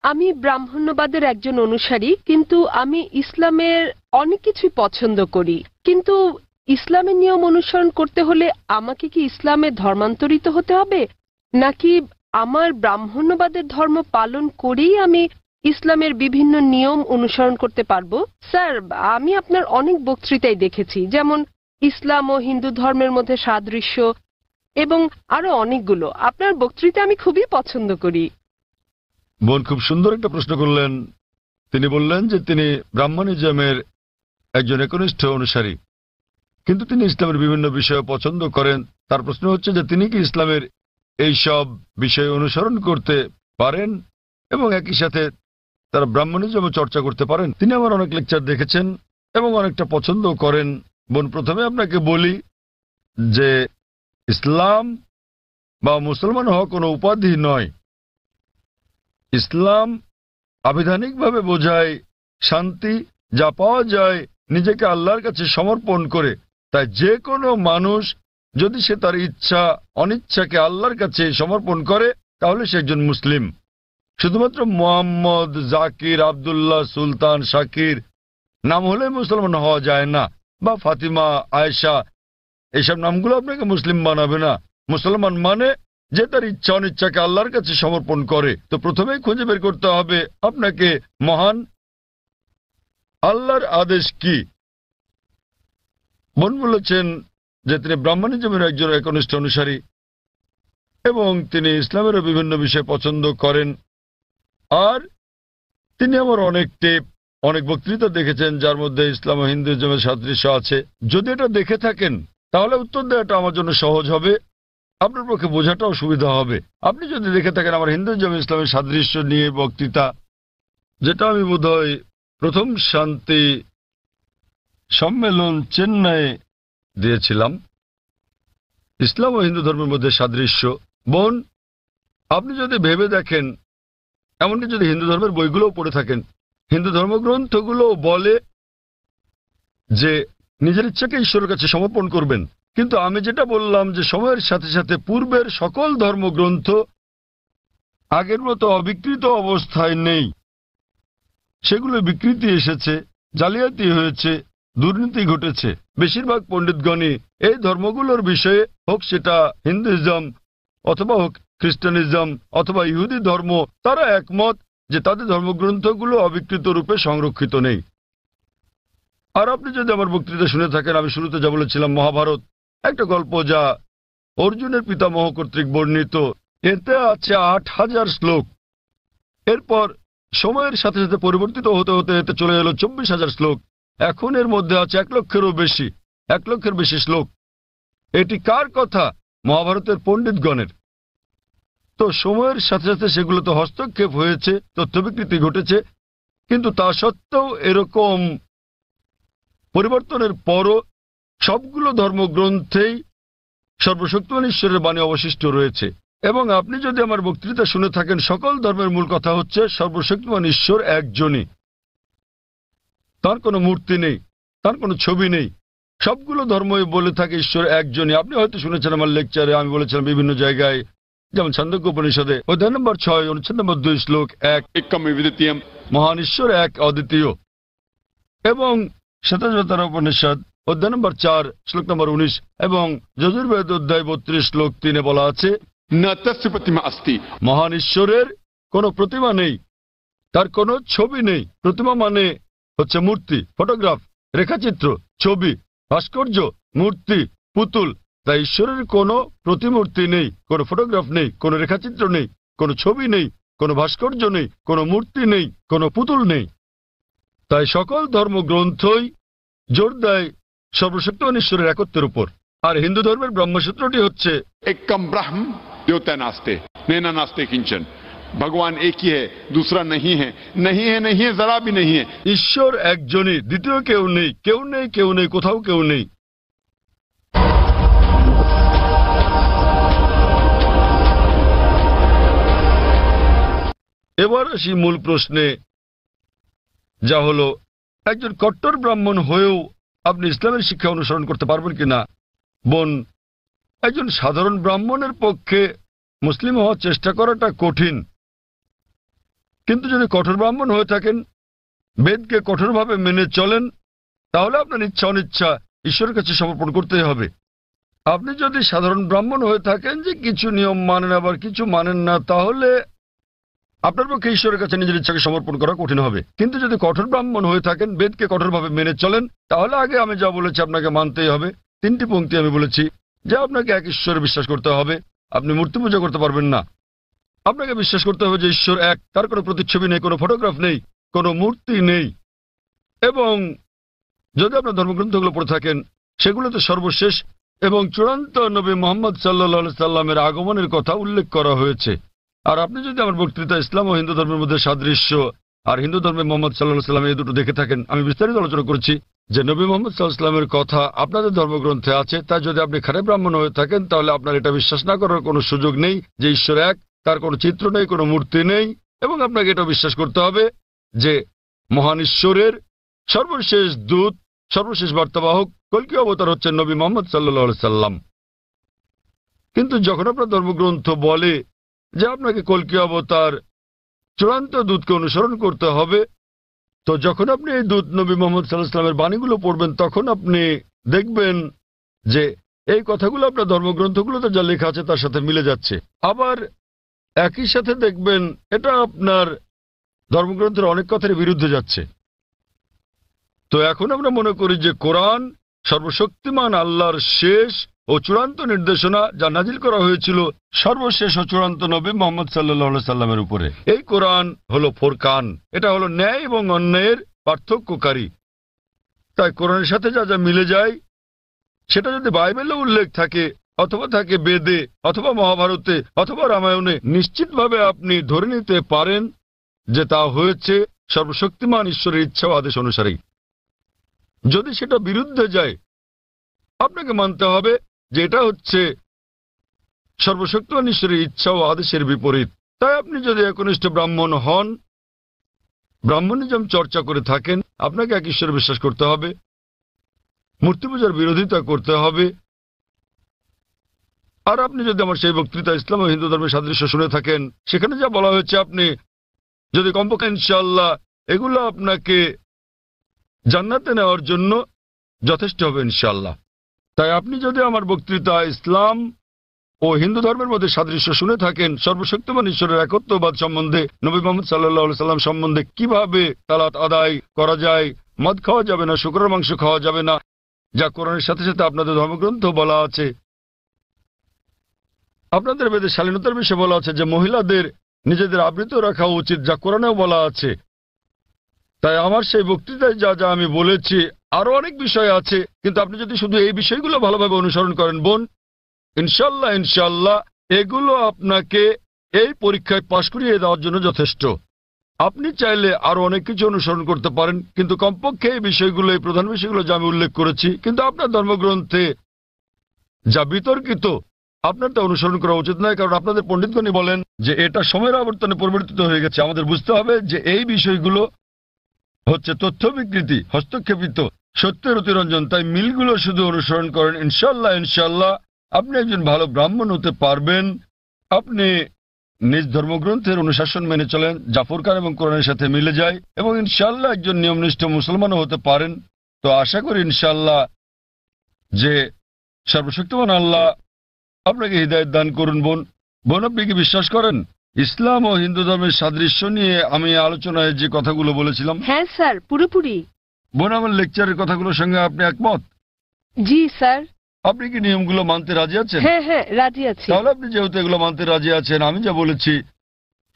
আমি ব্রাহ্মণ্যবাদের একজন অনুসারী, কিন্তু আমি ইসলামের অনেক কিছুই পছন্দ করি। কিন্তু ইসলামের নিয়ম অনুসরণ করতে হলে আমাকে কি ইসলামে ধর্মান্তরিত হতে হবে, নাকি আমার ব্রাহ্মণ্যবাদের ধর্ম পালন করেই আমি ইসলামের বিভিন্ন নিয়ম অনুসরণ করতে পারবো? স্যার, আমি আপনার অনেক বক্তৃতাই দেখেছি, যেমন ইসলাম ও হিন্দু ধর্মের মধ্যে সাদৃশ্য এবং আরো অনেকগুলো। আপনার বক্তৃতা আমি খুবই পছন্দ করি। বোন খুব সুন্দর একটা প্রশ্ন করলেন। তিনি বললেন যে তিনি ব্রাহ্মণিজমের একজন একনিষ্ঠ অনুসারী, কিন্তু তিনি ইসলামের বিভিন্ন বিষয় পছন্দ করেন। তার প্রশ্ন হচ্ছে যে তিনি কি ইসলামের এই সব বিষয় অনুসরণ করতে পারেন এবং একই সাথে তারা ব্রাহ্মণিজম চর্চা করতে পারেন। তিনি আমার অনেক লেকচার দেখেছেন এবং অনেকটা পছন্দ করেন। বোন, প্রথমে আপনাকে বলি যে ইসলাম বা মুসলমান হওয়া কোনো উপাধি নয়। ইসলাম আবিধানিকভাবে বোঝায় শান্তি, যা পাওয়া যায় নিজেকে আল্লাহর কাছে সমর্পণ করে। তাই যে কোনো মানুষ যদি সে তার ইচ্ছা অনিচ্ছাকে আল্লাহর কাছে সমর্পণ করে তাহলে সে একজন মুসলিম। শুধুমাত্র মোহাম্মদ, জাকির, আবদুল্লাহ, সুলতান, শাকির নাম হলে মুসলমান হওয়া যায় না, বা ফাতিমা, আয়েশা, এইসব নামগুলো আপনাকে মুসলিম বানাবে না। মুসলমান মানে যে তার ইচ্ছা অনিচ্ছাকে আল্লাহর কাছে সমর্পণ করে। তো প্রথমেই খুঁজে বের করতে হবে আপনাকে মহান আল্লাহর আদেশ কি। বোন বলেছেন যে তিনি ব্রাহ্মণিজমের একজন একনিষ্ঠ অনুসারী এবং তিনি ইসলামেরও বিভিন্ন বিষয় পছন্দ করেন। আর তিনি আমার অনেক টেপ, অনেক বক্তৃতা দেখেছেন যার মধ্যে ইসলাম ও হিন্দুইজমের সাদৃশ্য আছে। যদি এটা দেখে থাকেন তাহলে উত্তর দেওয়াটা আমার জন্য সহজ হবে, আপনার পক্ষে বোঝাটাও সুবিধা হবে। আপনি যদি দেখে থাকেন আমার হিন্দুইজম ইসলামের সাদৃশ্য নিয়ে বক্তৃতা, যেটা আমি বোধহয় প্রথম শান্তি সম্মেলন চেন্নাই দিয়েছিলাম, ইসলাম ও হিন্দু ধর্মের মধ্যে সাদৃশ্য। বোন, আপনি যদি ভেবে দেখেন, এমনকি যদি হিন্দু ধর্মের বইগুলোও পড়ে থাকেন, হিন্দু ধর্মগ্রন্থগুলো বলে যে নিজের ইচ্ছাকে ঈশ্বরের কাছে সমর্পণ করবেন। কিন্তু আমি যেটা বললাম যে সময়ের সাথে সাথে পূর্বের সকল ধর্মগ্রন্থ আগের মতো অবিকৃত অবস্থায় নেই। সেগুলো বিকৃতি এসেছে, জালিয়াতি হয়েছে, দুর্নীতি ঘটেছে। বেশিরভাগ পণ্ডিতগণই এই ধর্মগুলোর বিষয়ে, হোক সেটা হিন্দুইজম অথবা হোক খ্রিস্টানিজম অথবা ইহুদি ধর্ম, তারা একমত যে তাদের ধর্মগ্রন্থগুলো অবিকৃত রূপে সংরক্ষিত নেই। আর আপনি যদি আমার বক্তৃতা শুনে থাকেন, আমি শুরুতে যা বলেছিলাম, মহাভারত একটা গল্প যা অর্জুনের পিতামহ কর্তৃক বর্ণিত। এতে আছে ৮,০০০ শ্লোক। এরপর সময়ের সাথে সাথে পরিবর্তিত হতে হতে এতে চলে এলো ২৪,০০০ শ্লোক। এখন এর মধ্যে আছে ১,০০,০০০ বেশি শ্লোক। এটি কার কথা? মহাভারতের পণ্ডিতগণের। তো সময়ের সাথে সাথে সেগুলোতে হস্তক্ষেপ হয়েছে, তথ্য বিকৃতি ঘটেছে, কিন্তু তা সত্ত্বেও এরকম পরিবর্তনের পরও সবগুলো ধর্মগ্রন্থেই সর্বশক্তিমান ঈশ্বরের বাণী অবশিষ্ট রয়েছে। এবং আপনি যদি আমার বক্তৃতা শুনে থাকেন, সকল ধর্মের মূল কথা হচ্ছে সর্বশক্তিমান ঈশ্বর একজনই। তার কোনো মূর্তি নেই, তার কোনো ছবি নেই। সবগুলো ধর্মই বলে থাকে ঈশ্বর একজনই। আপনি হয়তো শুনেছেন আমার লেকচারে আমি বলেছিলাম বিভিন্ন জায়গায়, যেমন ছান্দোক্য উপনিষদে অধ্যায় নম্বর ৬ অনুচ্ছেদ নম্বর ২ শ্লোক ১, মহান ঈশ্বর এক, অদ্বিতীয়। এবং শ্বেতাজ্বতরা উপনিষদ অধ্যায় নম্বর ৪ শ্লোক নম্বর ১৯ এবং যজুর্বেদ অধ্যায় ৩২ শ্লোক ৩ বলা আছে, মহান ঈশ্বরের কোনো প্রতিমা নেই, তার কোনো ছবি নেই। প্রতিমা মানে হচ্ছে মূর্তি, ফটোগ্রাফ, রেখাচিত্র, ছবি, ভাস্কর্য, মূর্তি, পুতুল। তাই ঈশ্বরের কোনো প্রতিমূর্তি নেই, কোনো ফটোগ্রাফ নেই, কোনো রেখাচিত্র নেই, কোনো ছবি নেই, কোনো ভাস্কর্য নেই, কোনো মূর্তি নেই, কোনো পুতুল নেই। তাই সকল ধর্মগ্রন্থই জোর দেয় সর্বশক্তিমান ঈশ্বরের একত্বের উপর। আর হিন্দু ধর্মের ব্রহ্মসূত্রটি হচ্ছে एकम ब्रह्म द्योतय नास्ते नैना नास्ते किंचन। भगवान एक ही है, दूसरा नहीं है, नहीं है, नहीं है, जरा भी नहीं है। ঈশ্বর একজনই, দ্বিতীয় কেউ নেই, কেউ নেই, কেউ নেই, কোথাও কেউ নেই। এবার আসি মূল প্রশ্নে, যা হলো একজন কট্টর ব্রাহ্মণ হয়েও আপনি ইসলামের শিক্ষা অনুসরণ করতে পারবেন কিনা। বোন, একজন সাধারণ ব্রাহ্মণের পক্ষে মুসলিম হওয়ার চেষ্টা করাটা কঠিন। কিন্তু যদি কঠোর ব্রাহ্মণ হয়ে থাকেন, বেদকে কঠোরভাবে মেনে চলেন, তাহলে আপনার ইচ্ছা অনিচ্ছা ঈশ্বরের কাছে সমর্পণ করতেই হবে। আপনি যদি সাধারণ ব্রাহ্মণ হয়ে থাকেন যে কিছু নিয়ম মানেন আবার কিছু মানেন না, তাহলে আপনার পক্ষে ঈশ্বরের কাছে নিজের ইচ্ছাকে সমর্পণ করা কঠিন হবে। কিন্তু যদি কঠোর ব্রাহ্মণ হয়ে থাকেন, বেদকে কঠোরভাবে মেনে চলেন, তাহলে আগে আমি যা বলেছি আপনাকে মানতেই হবে। 3টি পংক্তি আমি বলেছি যে আপনাকে এক ঈশ্বরে বিশ্বাস করতে হবে, আপনি মূর্তি পূজা করতে পারবেন না। আপনাকে বিশ্বাস করতে হবে যে ঈশ্বর এক, তার কোনো প্রতিচ্ছবি নেই, কোনো ফটোগ্রাফ নেই, কোনো মূর্তি নেই। এবং যদি আপনার ধর্মগ্রন্থগুলো পড়ে থাকেন, সেগুলোতে সর্বশেষ এবং চূড়ান্ত নবী মোহাম্মদ সাল্লাল্লাহু সাল্লামের আগমনের কথা উল্লেখ করা হয়েছে। আর আপনি যদি আমার বক্তৃতা ইসলাম ও হিন্দু ধর্মের মধ্যে সাদৃশ্য আর হিন্দু ধর্মে মোহাম্মদ সাল্লাল্লাহু সাল্লাম এই দুটো দেখে থাকেন, আমি বিস্তারিত আলোচনা করেছি যে নবী মোহাম্মদ সাল্লাল্লাহু সাল্লামের কথা আপনাদের ধর্মগ্রন্থে আছে। তাই যদি আপনি খারাপ ব্রাহ্মণ হয়ে থাকেন, তাহলে আপনার এটা বিশ্বাস না করার কোনো সুযোগ নেই যে ঈশ্বর এক, তার কোনো চিত্র নেই, কোনো মূর্তি নেই। এবং আপনাকে এটা বিশ্বাস করতে হবে যে মহান ঈশ্বরের সর্বশেষ দূত, সর্বশেষ বার্তাবাহক কল্কি অবতার হচ্ছেন নবী মোহাম্মদ সাল্লাল্লাহু সাল্লাম। কিন্তু যখন আপনার ধর্মগ্রন্থ বলে যে আপনাকে কল্কি অবতার চূড়ান্ত দূতকে অনুসরণ করতে হবে, তো যখন আপনি এই দূত নবী মোহাম্মদ সাল্লাল্লাহু আলাইহি ওয়াসাল্লামের বাণীগুলো পড়বেন, তখন আপনি দেখবেন যে এই কথাগুলো আপনার ধর্মগ্রন্থগুলোতে যা লেখা আছে তার সাথে মিলে যাচ্ছে। আবার একই সাথে দেখবেন এটা আপনার ধর্মগ্রন্থের অনেক কথার বিরুদ্ধে যাচ্ছে। তো এখন আমরা মনে করি যে কোরআন সর্বশক্তিমান আল্লাহর শেষ ও চূড়ান্ত নির্দেশনা, যা নাজিল করা হয়েছিল সর্বশেষ ও চূড়ান্ত নবী মোহাম্মদ সাল্লাল্লাহু আলাইহি সাল্লামের উপরে। এই কোরআন হলো ফোরকান, এটা হলো ন্যায় এবং অন্যায়ের পার্থক্যকারী। তাই কোরআনের সাথে যা যা মিলে যায়, সেটা যদি বাইবেলে উল্লেখ থাকে অথবা থাকে বেদে অথবা মহাভারতে অথবা রামায়ণে, নিশ্চিতভাবে আপনি ধরে নিতে পারেন যে তা হয়েছে সর্বশক্তিমান ঈশ্বরের ইচ্ছা ও আদেশ অনুসারেই। যদি সেটা বিরুদ্ধে যায়, আপনাকে মানতে হবে যে এটা হচ্ছে সর্বশক্তিমান ঈশ্বরের ইচ্ছা ও আদেশের বিপরীত। তাই আপনি যদি একনিষ্ঠ ব্রাহ্মণ হন, ব্রাহ্মণিজম চর্চা করে থাকেন, আপনাকে এক ঈশ্বরে বিশ্বাস করতে হবে, মূর্তি পূজার বিরোধিতা করতে হবে। আর আপনি যদি আমার সেই বক্তৃতা ইসলাম ও হিন্দু ধর্মের সাদৃশ্য শুনে থাকেন, সেখানে যা বলা হয়েছে, আপনি যদি কমপক্ষে ইনশাআল্লাহ এগুলো আপনাকে জান্নাতে নেওয়ার জন্য যথেষ্ট হবে ইনশাআল্লাহ। তাই আপনি যদি আমার বক্তৃতা ইসলাম ও হিন্দু ধর্মের মধ্যে সাদৃশ্য শুনে থাকেন, সর্বশক্তিমান ঈশ্বরের একত্ববাদ সম্বন্ধে, নবী মোহাম্মদ সাল্লাল্লাহু আলাইহি সাল্লাম সম্বন্ধে, কিভাবে সালাত আদায় করা যায়, মদ খাওয়া যাবে না, শুকরের মাংস খাওয়া যাবে না, যা কোরআনের সাথে সাথে আপনাদের ধর্মগ্রন্থ বলা আছে, আপনাদের বেদে শালীনতার বিষয়ে বলা আছে যে মহিলাদের নিজেদের আবৃত রাখা উচিত, যা কোরআনেও বলা আছে। তাই আমার সেই বক্তৃতায় যা যা আমি বলেছি, আরো অনেক বিষয় আছে, কিন্তু আপনি যদি শুধু এই বিষয়গুলো ভালোভাবে অনুসরণ করেন বোন, ইনশাল্লাহ ইনশাল্লাহ এগুলো আপনাকে এই পরীক্ষায় পাশ করিয়ে দেওয়ার জন্য যথেষ্ট। আপনি চাইলে আরো অনেক কিছু অনুসরণ করতে পারেন, কিন্তু কমপক্ষে এই বিষয়গুলো, এই প্রধান বিষয়গুলো যা আমি উল্লেখ করেছি, কিন্তু আপনার ধর্মগ্রন্থে যা বিতর্কিত, আপনার তা অনুসরণ করা উচিত নয়। কারণ আপনাদের পণ্ডিতগণই বলেন যে এটা সময়ের আবর্তনে পরিবর্তিত হয়ে গেছে। আমাদের বুঝতে হবে যে এই বিষয়গুলো হচ্ছে তথ্য বিকৃতি, হস্তক্ষেপিত, সত্যের অতিরঞ্জন। তাই মিলগুলো শুধু অনুসরণ করেন, ইনশাল্লাহ ইনশাল্লাহ আপনি একজন ভালো ব্রাহ্মণ হতে পারবেন। আপনি নিজ ধর্মগ্রন্থের অনুশাসন মেনে চলেন, যা ফুরকান এবং কোরআনের সাথে মিলে যায়, এবং ইনশাল্লাহ একজন নিয়মনিষ্ঠ মুসলমানও হতে পারেন। তো আশা করি ইনশাল্লাহ যে সর্বশক্তিমান আল্লাহ আপনাকে হৃদায়ত দান করুন। বোন, আপনি কি বিশ্বাস করেন ইসলাম ও হিন্দু ধর্মের সাদৃশ্য নিয়ে আমি আলোচনায় যে কথাগুলো বলেছিলাম? হ্যাঁ স্যার, পুরোপুরি। বোন, আমার লেকচারের কথাগুলোর সঙ্গে আপনি একমত? জি স্যার। আপনি কি নিয়মগুলো মানতে রাজি আছেন? হ্যাঁ হ্যাঁ, রাজি আছি। তাহলে আপনি যেহেতু এগুলো মানতে রাজি আছেন, আমি যা বলেছি,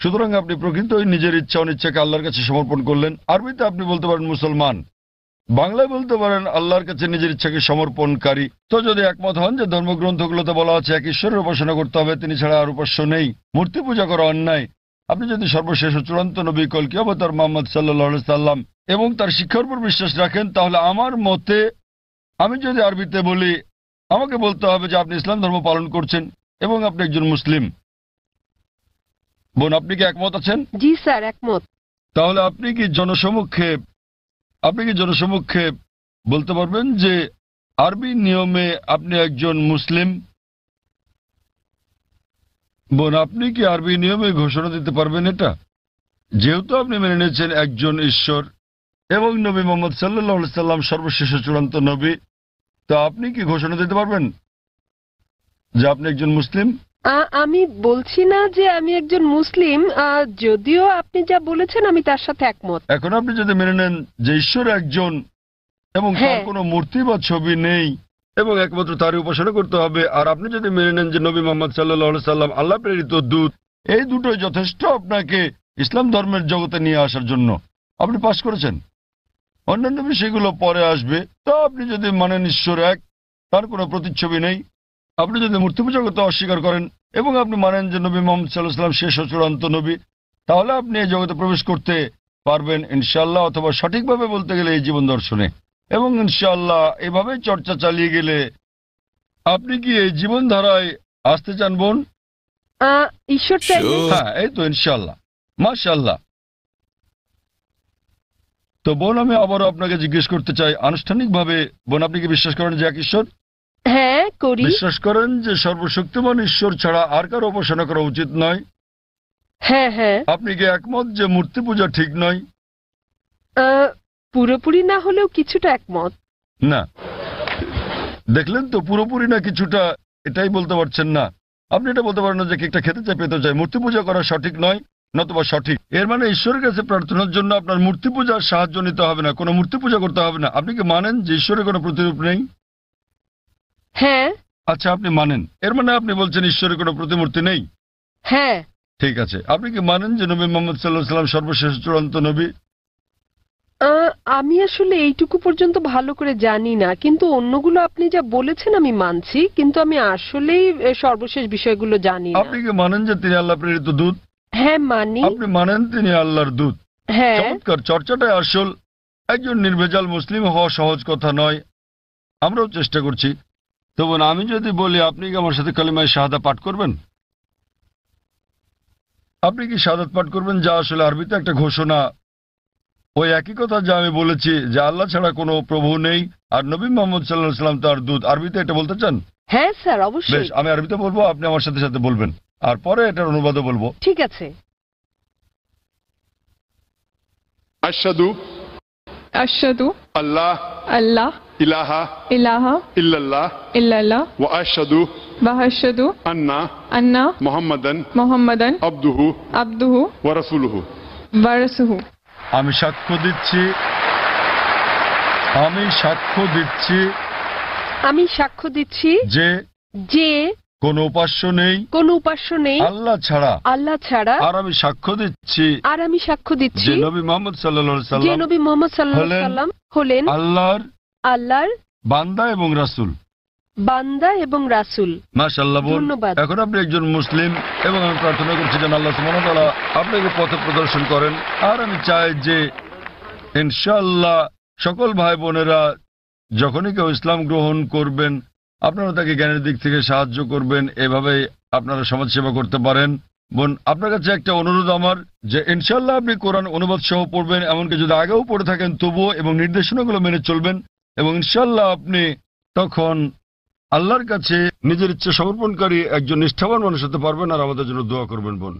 সুতরাং আপনি প্রকৃতই নিজের ইচ্ছা অনিচ্ছাকে আল্লাহর কাছে সমর্পণ করলেন। আরবিতে আপনি বলতে পারেন মুসলমান, বাংলায় বলতে পারেন আল্লাহর কাছে নিজের ইচ্ছাকে সমর্পণকারী। তো যদি একমত হন যে ধর্মগ্রন্থগুলোতে বলা আছে এক ঈশ্বরের উপাসনা করতে হবে, তিনি ছাড়া আর উপাস্য নেই, মূর্তি পূজা করা অন্যায়, আপনি যদি সর্বশেষ ও চূড়ান্ত নবী কল্কি অবতার মুহাম্মদ সাল্লাল্লাহু আলাইহি সাল্লাম এবং তার শিক্ষার উপর বিশ্বাস রাখেন, তাহলে আমার মতে, আমি যদি আরবিতে বলি, আমাকে বলতে হবে যে আপনি ইসলাম ধর্ম পালন করছেন এবং আপনি একজন মুসলিম। বোন, আপনি কি একমত আছেন? জি স্যার, একমত। তাহলে আপনি কি জনসমক্ষে বলতে পারবেন যে আরবি নিয়মে আপনি একজন মুসলিম? বোন, আপনি কি আরবি নিয়মে ঘোষণা দিতে পারবেন এটা? যেহেতু আপনি মেনে নিয়েছেন একজন ঈশ্বর এবং নবী মোহাম্মদ সাল্লাল্লাহু আলাইহি সাল্লাম সর্বশেষ চূড়ান্ত নবী, তো আপনি কি ঘোষণা দিতে পারবেন যে আপনি একজন মুসলিম? আমি বলছি না যে আমি একজন মুসলিম, যদিও আপনি যা বলেছেন আমি তার সাথে একমত। এখন আপনি যদি মেনে নেন যে ঈশ্বর একজন এবং তার কোনো মূর্তি বা ছবি নেই এবং একমাত্র তারই উপাসনা করতে হবে, আর আপনি যদি মেনে নেন যে নবী মোহাম্মদ সাল্লাল্লাহু আলাইহি সাল্লাম আল্লাহ প্রেরিত দূত, এই দুটোই যথেষ্ট আপনাকে ইসলাম ধর্মের জগতে নিয়ে আসার জন্য, আপনি পাশ করেছেন। অন্যান্য বিষয়গুলো পরে আসবে। তো আপনি যদি মানেন ঈশ্বর এক, তার কোনো প্রতিচ্ছবি নেই, আপনি যদি মূর্তি পূজা করতে অস্বীকার করেন এবং আপনি মানেন যে নবী মোহাম্মদ সাল্লাল্লাহু আলাইহি সাল্লাম শেষ ও চূড়ান্ত নবী, তাহলে আপনি এই জগতে প্রবেশ করতে পারবেন ইনশাআল্লাহ, অথবা সঠিকভাবে বলতে গেলে এই জীবন দর্শনে। এবং ইনশাআল্লাহ এভাবে চর্চা চালিয়ে গেলে আপনি কি এই জীবন ধারায় আসতে চান বোন? ঈশ্বর চাইলে হ্যাঁ, এই তো ইনশাআল্লাহ, মাশাআল্লাহ। তো বোন, আমি আবারও আপনাকে জিজ্ঞেস করতে চাই আনুষ্ঠানিকভাবে, বোন আপনি কি বিশ্বাস করেন যে এক ঈশ্বর? হ্যাঁ করি। বিশ্বাস করেন যে সর্বশক্তিমান ঈশ্বর ছাড়া আর কারো উপাসনা করা উচিত নয়? হ্যাঁ হ্যাঁ। আপনি কি একমত যে মূর্তি পূজা ঠিক নয়? পুরোপুরি না হলেও কিছুটা একমত। না, দেখলেন তো, পুরোপুরি না কিছুটা, এটাই বলতে পারছেন না। আপনি এটা বলতে পারেন না যে কেকটা খেতে চাই পেতে চাই। মূর্তি পূজা করা সঠিক নয়, নতুবা সঠিক। এর মানে ঈশ্বরের কাছে প্রার্থনার জন্য আপনার মূর্তি পূজার সাহায্য নিতে হবে না, কোনো মূর্তি পূজা করতে হবে না। আপনি কি মানেন যে ঈশ্বরের কোনো প্রতিরূপ নেই? হ্যাঁ। আচ্ছা, আপনি মানেন, এর মানে আপনি বলছেন ঈশ্বরের কোনো প্রতিমূর্তি নেই? হ্যাঁ। ঠিক আছে, আপনি কি মানেন যে নবী মোহাম্মদ সাল্লাল্লাহু আলাইহি সাল্লাম সর্বশেষ চূড়ান্ত নবী? আমি আসলে এইটুকু পর্যন্ত ভালো করে জানি না, কিন্তু অন্যগুলো আপনি যা বলেছেন আমি মানছি, কিন্তু আমি আসলেই সর্বশেষ বিষয়গুলো জানি না। আপনি কি মানেন যে তিনি আল্লাহ প্রেরিত দূত? হ্যাঁ মানি। আপনি মানেন তিনি আল্লাহর দূত? হ্যাঁ। চমৎকার, চর্চাটাই আসল। একজন নির্ভেজাল মুসলিম হওয়া সহজ কথা নয়, আমরাও চেষ্টা করছি। তো বোন, আমি যদি বলি আপনি কি আমার সাথে কালিমায়ে শাহাদা পাঠ করবেন? আপনি কি শাহাদাত পাঠ করবেন, যা আসলে আরবিতে একটা ঘোষণা, ওই একই কথা যা আমি বলেছি যে আল্লাহ ছাড়া কোনো প্রভু নেই আর নবী মোহাম্মদ সাল্লাল্লাহু আলাইহি সাল্লাম তার দূত। আরবিতে এটা বলতে চান? হ্যাঁ স্যার, অবশ্যই। বেশ, আমি আরবিতে বলবো, আপনি আমার সাথে সাথে বলবেন, আর পরে এটার অনুবাদও বলবো। ঠিক আছে। अशहदु अशहदु अल्लाह अल्लाह इलाहा इलाहा इल्लल्लाह इल्लल्लाह व अशहदु व अशहदु अन्ना अन्ना मुहम्मदन मुहम्मदन अब्दुहु अब्दुहु व रसूलुहु। व रसूलुहु। আমি সাক্ষ্য দিচ্ছি, আমি সাক্ষ্য দিচ্ছি আমি সাক্ষ্য দিচ্ছি যে যে কোনো উপাস্য নেই, কোনো উপাস্য নেই আল্লাহ ছাড়া, আল্লাহ ছাড়া। আর আমি সাক্ষ্য দিচ্ছি আর আমি সাক্ষ্য দিচ্ছি যে নবী মোহাম্মদ সাল্লাল্লাহু আলাইহি যে সাল্লাম নবী মোহাম্মদ সাল্লাল্লাহু আলাইহি সাল্লাম হলেন আল্লাহর বান্দা এবং রাসূল। বান্দা এবং রাসূল। মাশাআল্লাহ বোন, ধন্যবাদ। এখন আপনি একজন মুসলিম এবং আমি প্রার্থনা করছি যেন আল্লাহ সুবহানাহু ওয়া তাআলা আপনাকে পথ প্রদর্শন করেন। আর আমি চাই যে ইনশাআল্লাহ সকল ভাই বোনেরা যখনই কেউ ইসলাম গ্রহণ করবেন, আপনারা তাকে জ্ঞানের দিক থেকে সাহায্য করবেন, এভাবেই আপনারা সমাজ সেবা করতে পারেন। বোন, আপনার কাছে একটা অনুরোধ আমার, যে ইনশাআল্লাহ আপনি কোরআন অনুবাদ সহ পড়বেন, এমনকি যদি আগেও পড়ে থাকেন তবুও, এবং নির্দেশনাগুলো মেনে চলবেন, এবং ইনশাআল্লাহ আপনি তখন আল্লাহর কাছে নিজের ইচ্ছা সমর্পণকারী একজন নিষ্ঠাবান মানুষ হতে পারবেন। আর আমাদের জন্য দোয়া করবেন বোন।